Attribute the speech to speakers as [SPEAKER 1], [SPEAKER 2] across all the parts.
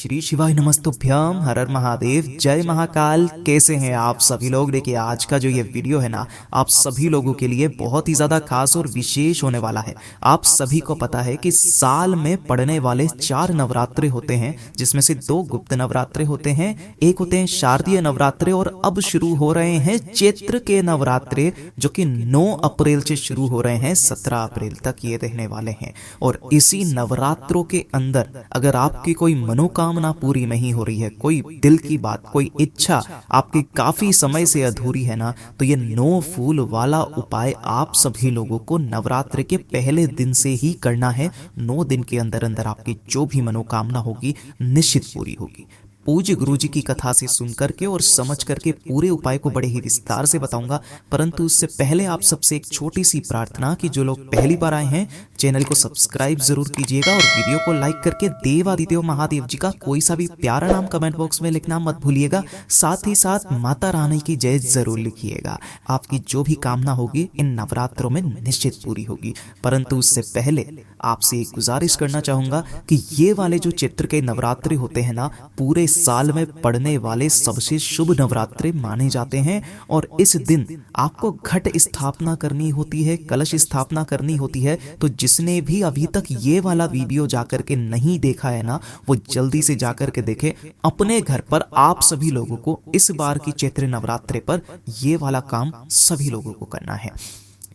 [SPEAKER 1] श्री शिवाय नमस्तुभ्यम, हर हर महादेव, जय महाकाल। कैसे हैं आप सभी लोग? देखिए आज का जो ये वीडियो है ना, आप सभी लोगों के लिए बहुत ही ज्यादा खास और विशेष होने वाला है। आप सभी को पता है कि साल में पड़ने वाले 4 नवरात्रे होते हैं, जिसमें से 2 गुप्त नवरात्रे होते हैं, एक होते हैं शारदीय नवरात्रे, और अब शुरू हो रहे हैं चैत्र के नवरात्रे, जो कि 9 अप्रैल से शुरू हो रहे हैं, 17 अप्रैल तक ये रहने वाले हैं। और इसी नवरात्रों के अंदर अगर आपकी कोई मनोकामना पूरी नहीं हो रही है, कोई दिल की बात, कोई इच्छा आपकी काफी समय से अधूरी है ना, तो ये 9 फूल वाला उपाय आप सभी लोगों को नवरात्र के पहले दिन से ही करना है। 9 दिन के अंदर अंदर आपकी जो भी मनोकामना होगी निश्चित पूरी होगी। पूज्य गुरु जी की कथा से सुन करके और समझ करके पूरे उपाय को बड़े ही विस्तार से बताऊंगा, परंतु उससे पहले आप सबसे एक छोटी सी प्रार्थना कि जो लोग पहली बार आए हैं चैनल को सब्सक्राइब जरूर कीजिएगा और वीडियो को लाइक करके देवादिदेव महादेव जी का कोई सा भी प्यारा नाम कमेंट बॉक्स में लिखना मत भूलिएगा। साथ ही साथ माता रानी की जय जरूर लिखिएगा। आपकी जो भी कामना होगी इन नवरात्रों में निश्चित पूरी होगी। परंतु उससे पहले आपसे एक गुजारिश करना चाहूंगा कि ये वाले जो चैत्र के नवरात्रि होते हैं ना, पूरे साल में पड़ने वाले सबसे शुभ नवरात्रे माने जाते हैं। और इस दिन आपको घट स्थापना करनी होती है, कलश स्थापना करनी होती है। तो जिसने भी अभी तक ये वाला वीडियो जाकर के नहीं देखा है ना, वो जल्दी से जाकर के देखे। अपने घर पर आप सभी लोगों को इस बार की चैत्र नवरात्रे पर ये वाला काम सभी लोगों को करना है।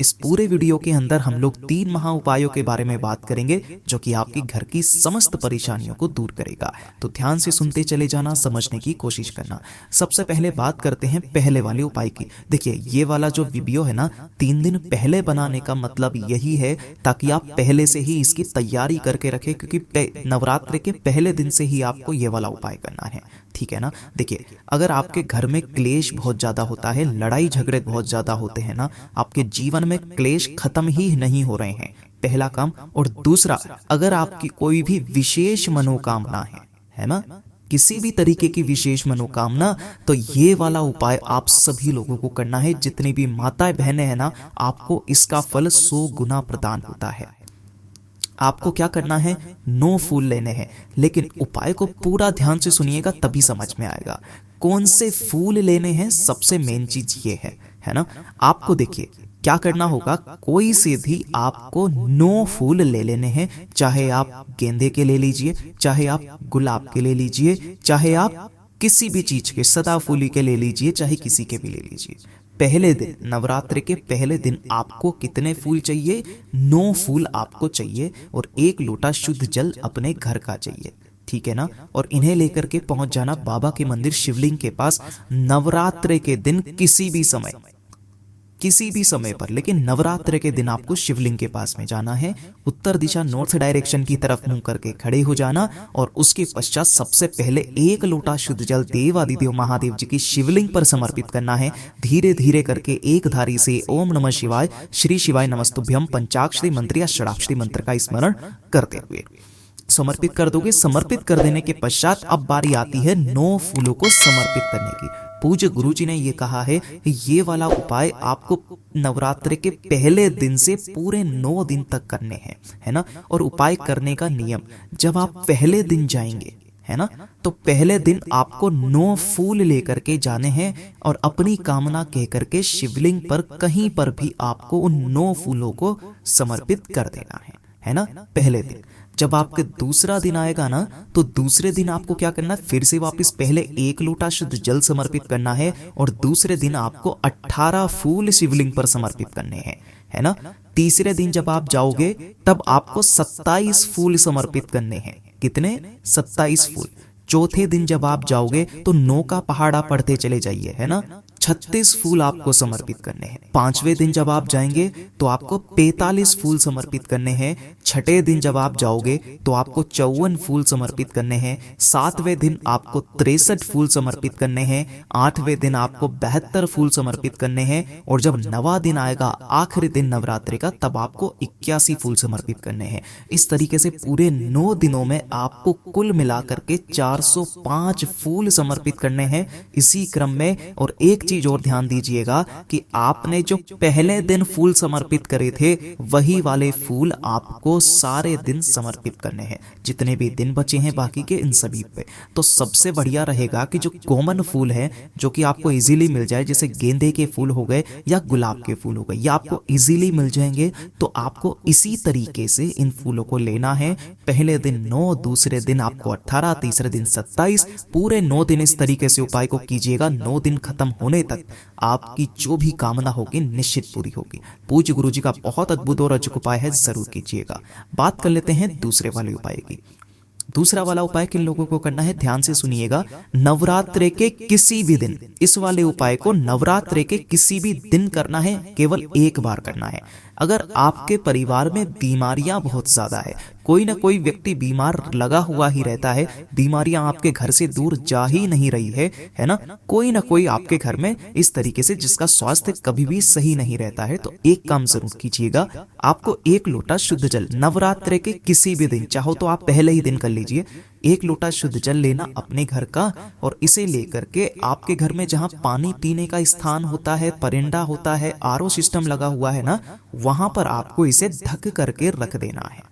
[SPEAKER 1] इस पूरे वीडियो के अंदर हम लोग 3 महा उपायों के बारे में बात करेंगे, जो कि आपकी घर की समस्त परेशानियों को दूर करेगा। तो ध्यान से सुनते चले जाना, समझने की कोशिश करना। सबसे पहले बात करते हैं पहले वाले उपाय की। देखिए ये वाला जो वीडियो है ना, 3 दिन पहले बनाने का मतलब यही है ताकि आप पहले से ही इसकी तैयारी करके रखें, क्योंकि नवरात्र के पहले दिन से ही आपको ये वाला उपाय करना है, ठीक है ना। देखिए अगर आपके घर में क्लेश बहुत ज्यादा होता है, लड़ाई झगड़े बहुत ज्यादा होते हैं ना, आपके जीवन में क्लेश खत्म ही नहीं हो रहे हैं, पहला काम। और दूसरा, अगर आपकी कोई भी विशेष मनोकामना है ना, किसी भी तरीके की विशेष मनोकामना, तो ये वाला उपाय आप सभी लोगों को करना है। जितनी भी माताएं बहनें हैं ना, आपको इसका फल 100 गुना प्रदान होता है। आपको क्या करना है, 9 फूल लेने हैं, लेकिन उपाय को पूरा ध्यान से सुनिएगा तभी समझ में आएगा कौन से फूल लेने हैं। सबसे मेन चीज ये है ना। आपको देखिए क्या करना होगा, कोई से भी आपको 9 फूल ले लेने हैं। चाहे आप गेंदे के ले लीजिए, चाहे आप गुलाब के ले लीजिए, चाहे आप किसी भी चीज के, सदाफूली के ले लीजिए, चाहे किसी के भी ले लीजिए। पहले दिन, नवरात्र के पहले दिन आपको कितने फूल चाहिए? 9 फूल आपको चाहिए, और 1 लोटा शुद्ध जल अपने घर का चाहिए, ठीक है ना। और इन्हें लेकर के पहुंच जाना बाबा के मंदिर शिवलिंग के पास नवरात्र के दिन, किसी भी समय पर, लेकिन नवरात्र के दिन आपको शिवलिंग के पास में जाना है। उत्तर दिशा, नॉर्थ डायरेक्शन की तरफ मुंह करके खड़े हो जाना, और उसके पश्चात सबसे पहले 1 लोटा शुद्ध जल देवादिदेव महादेव जी की शिवलिंग पर समर्पित करना है। धीरे धीरे करके एक धारी से ओम नमः शिवाय, श्री शिवाय नमस्तुभ्यम पंचाक्षरी मंत्र या षडाक्षरी मंत्र का स्मरण करते हुए समर्पित कर दोगे। समर्पित कर देने के पश्चात अब बारी आती है 9 फूलों को समर्पित करने की। पूज्य गुरु जी ने ये कहा है कि ये वाला उपाय आपको नवरात्र के पहले दिन से पूरे 9 दिन तक करने हैं, है ना। और उपाय करने का नियम, जब आप पहले दिन जाएंगे, है ना, तो पहले दिन आपको 9 फूल लेकर के जाने हैं, और अपनी कामना कह करके शिवलिंग पर कहीं पर भी आपको उन 9 फूलों को समर्पित कर देना है ना, पहले दिन। जब आपके दूसरा दिन आएगा ना, तो दूसरे दिन आपको क्या करना है, फिर से वापस पहले 1 लोटा शुद्ध जल समर्पित करना है, और दूसरे दिन आपको 18 फूल शिवलिंग पर समर्पित करने हैं, है ना। तीसरे दिन जब आप जाओगे तब आपको 27 फूल समर्पित करने हैं। कितने? 27 फूल। चौथे दिन जब आप जाओगे तो 9 का पहाड़ा पढ़ते चले जाइए, है ना। 36 फूल आपको समर्पित करने हैं। 5वें दिन जब आप जाएंगे तो आपको 45 फूल समर्पित करने हैं। 6ठे दिन जब आप जाओगे तो आपको 54 फूल समर्पित करने हैं। 7वें दिन आपको 63 फूल समर्पित करने हैं। 8वें दिन आपको 72 फूल समर्पित करने हैं। और जब 9वां दिन आएगा, आखिरी दिन नवरात्रि का, तब आपको 81 फूल समर्पित करने हैं। इस तरीके से पूरे 9 दिनों में आपको कुल मिलाकर के 405 फूल समर्पित करने हैं इसी क्रम में। और एक चीज और ध्यान दीजिएगा कि आपने जो पहले दिन फूल समर्पित करे थे, वही वाले फूल आपको वो सारे दिन समर्पित करने हैं, जितने भी दिन बचे हैं बाकी के इन सभी पे। तो सबसे बढ़िया रहेगा कि जो कॉमन फूल है जो कि आपको इजीली मिल जाए, जैसे गेंदे के फूल हो गए या गुलाब के फूल हो गए, या आपको इजीली मिल जाएंगे, तो आपको इसी तरीके से इन फूलों को लेना है। पहले दिन 9, दूसरे दिन आपको 18, तीसरे दिन 27, पूरे 9 दिन इस तरीके से उपाय को कीजिएगा। 9 दिन खत्म होने तक आपकी जो भी कामना होगी निश्चित पूरी होगी। पूज्य गुरु जी का बहुत अद्भुत और अचूक उपाय है, जरूर कीजिएगा। बात कर लेते हैं दूसरे वाले उपाय की। दूसरा वाला उपाय किन लोगों को करना है, ध्यान से सुनिएगा। नवरात्रे के किसी भी दिन, इस वाले उपाय को नवरात्रे के किसी भी दिन करना है, केवल एक बार करना है। अगर आपके परिवार में बीमारियां बहुत ज्यादा है, कोई ना कोई व्यक्ति बीमार लगा हुआ ही रहता है, बीमारियां आपके घर से दूर जा ही नहीं रही है ना, कोई ना कोई आपके घर में इस तरीके से जिसका स्वास्थ्य कभी भी सही नहीं रहता है, तो एक काम जरूर कीजिएगा। आपको 1 लोटा शुद्ध जल नवरात्रे के किसी भी दिन, चाहो तो आप पहले ही दिन कर लीजिए, 1 लोटा शुद्ध जल लेना अपने घर का, और इसे लेकर के आपके घर में जहां पानी पीने का स्थान होता है, परिंदा होता है, आरओ सिस्टम लगा हुआ है ना, वहां पर आपको इसे ढक करके रख देना है,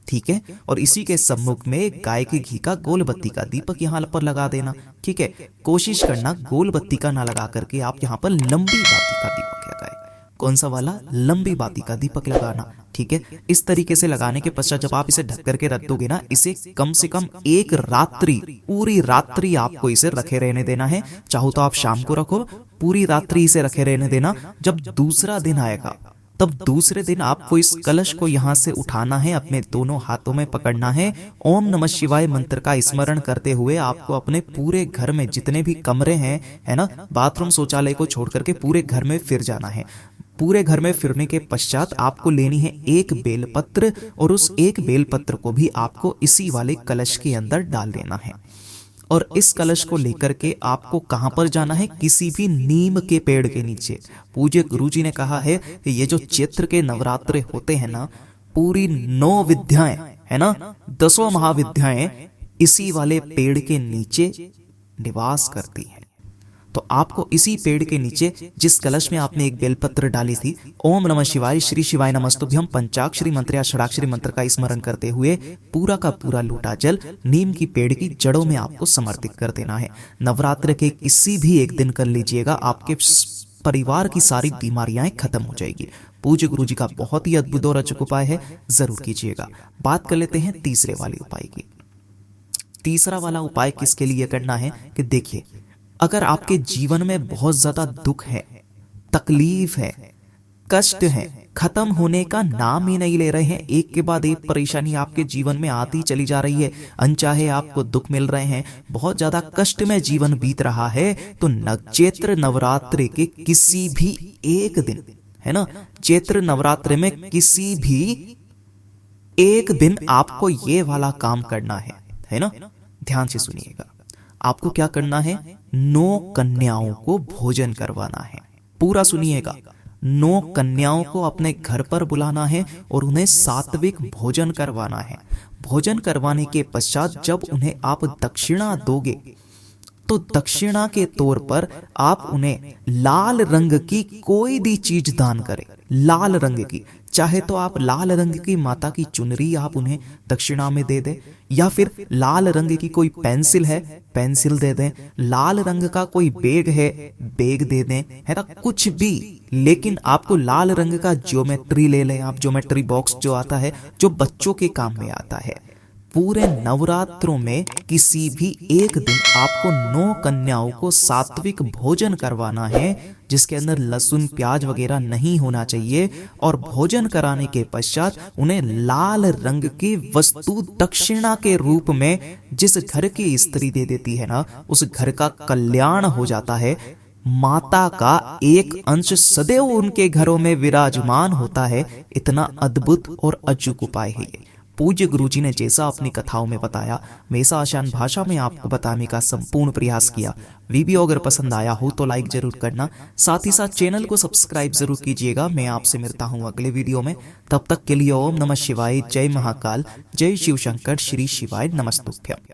[SPEAKER 1] ठीक है। और इसी के सम्मुख में गाय के घी का गोल बत्ती का दीपक यहाँ पर लगा देना, ठीक है। कोशिश करना गोल बत्ती का ना लगा करके आप यहाँ पर लंबी बाती का दीपक लगाए। कौन सा वाला, लंबी बाती का दीपक लगाना, ठीक है। इस तरीके से लगाने के पश्चात जब आप इसे ढक करके रख दोगे ना, इसे कम से कम 1 रात्रि, पूरी रात्रि आपको इसे रखे रहने देना है। चाहो तो आप शाम को रखो, पूरी रात्रि इसे रखे रहने देना। जब दूसरा दिन आएगा तब दूसरे दिन आपको इस कलश को यहां से उठाना है, अपने दोनों हाथों में पकड़ना है, ओम नमः शिवाय मंत्र का स्मरण करते हुए आपको अपने पूरे घर में जितने भी कमरे हैं, है ना, बाथरूम शौचालय को छोड़ करके पूरे घर में फिर जाना है। पूरे घर में फिरने के पश्चात आपको लेनी है 1 बेलपत्र, और उस 1 बेलपत्र को भी आपको इसी वाले कलश के अंदर डाल देना है। और इस कलश को लेकर के आपको कहां पर जाना है, किसी भी नीम के पेड़ के नीचे। पूज्य गुरुजी ने कहा है कि ये जो चैत्र के नवरात्रे होते हैं ना, पूरी 9 विद्याएं है ना, 10 महाविद्याएं इसी वाले पेड़ के नीचे निवास करती हैं। तो आपको इसी पेड़ के नीचे, जिस कलश में आपने 1 बेलपत्र डाली थी, ओम नमः शिवाय, श्री शिवाय नमस्तुभ्यम पंचाक्षरी मंत्र या षडाक्षरी मंत्र का स्मरण करते हुए पूरा का पूरा लोटा जल नीम की पेड़ की जड़ों में आपको समर्पित कर देना है। नवरात्र के किसी भी एक दिन कर लीजिएगा, आपके परिवार की सारी बीमारियां खत्म हो जाएगी। पूज्य गुरु जी का बहुत ही अद्भुत और अचूक उपाय है, जरूर कीजिएगा। बात कर लेते हैं तीसरे वाले उपाय की। तीसरा वाला उपाय किसके लिए करना है कि देखिए, अगर आपके जीवन में बहुत ज्यादा दुख है, तकलीफ है, कष्ट है, खत्म होने का नाम ही नहीं ले रहे हैं, एक के बाद एक परेशानी आपके जीवन में आती चली जा रही है, अनचाहे आपको दुख मिल रहे हैं, बहुत ज्यादा कष्ट में जीवन बीत रहा है, तो चैत्र नवरात्रि के किसी भी एक दिन, है ना, चैत्र नवरात्रि में किसी भी एक दिन आपको ये वाला काम करना है ना। ध्यान से सुनिएगा, आपको क्या करना है, 9 कन्याओं को भोजन करवाना है। पूरा सुनिएगा, 9 कन्याओं को अपने घर पर बुलाना है और उन्हें सात्विक भोजन करवाना है। भोजन करवाने के पश्चात जब उन्हें आप दक्षिणा दोगे, तो दक्षिणा के तौर पर आप उन्हें लाल रंग की कोई भी चीज दान करें, लाल रंग की, चाहे तो आप लाल रंग की माता की चुनरी आप उन्हें दक्षिणा में दे दें, या फिर लाल रंग की कोई पेंसिल है, पेंसिल दे दें, लाल रंग का कोई बैग है, बैग दे दें, है ना, कुछ भी, लेकिन आपको लाल रंग का ज्योमेट्री ले लें आप, ज्योमेट्री बॉक्स जो आता है, जो बच्चों के काम में आता है। पूरे नवरात्रों में किसी भी एक दिन आपको 9 कन्याओं को सात्विक भोजन करवाना है, जिसके अंदर लहसुन प्याज वगैरह नहीं होना चाहिए, और भोजन कराने के पश्चात उन्हें लाल रंग की वस्तु दक्षिणा के रूप में, जिस घर की स्त्री दे देती है ना, उस घर का कल्याण हो जाता है। माता का एक अंश सदैव उनके घरों में विराजमान होता है। इतना अद्भुत और अचूक उपाय है ये। पूज्य गुरुजी ने जैसा अपनी कथाओं में बताया, वैसा आसान भाषा में आपको बताने का संपूर्ण प्रयास किया। वीडियो अगर पसंद आया हो तो लाइक जरूर करना, साथ ही साथ चैनल को सब्सक्राइब जरूर कीजिएगा। मैं आपसे मिलता हूं अगले वीडियो में, तब तक के लिए ओम नमः शिवाय, जय महाकाल, जय शिव शंकर, श्री शिवाय नमस्तुभ्यम।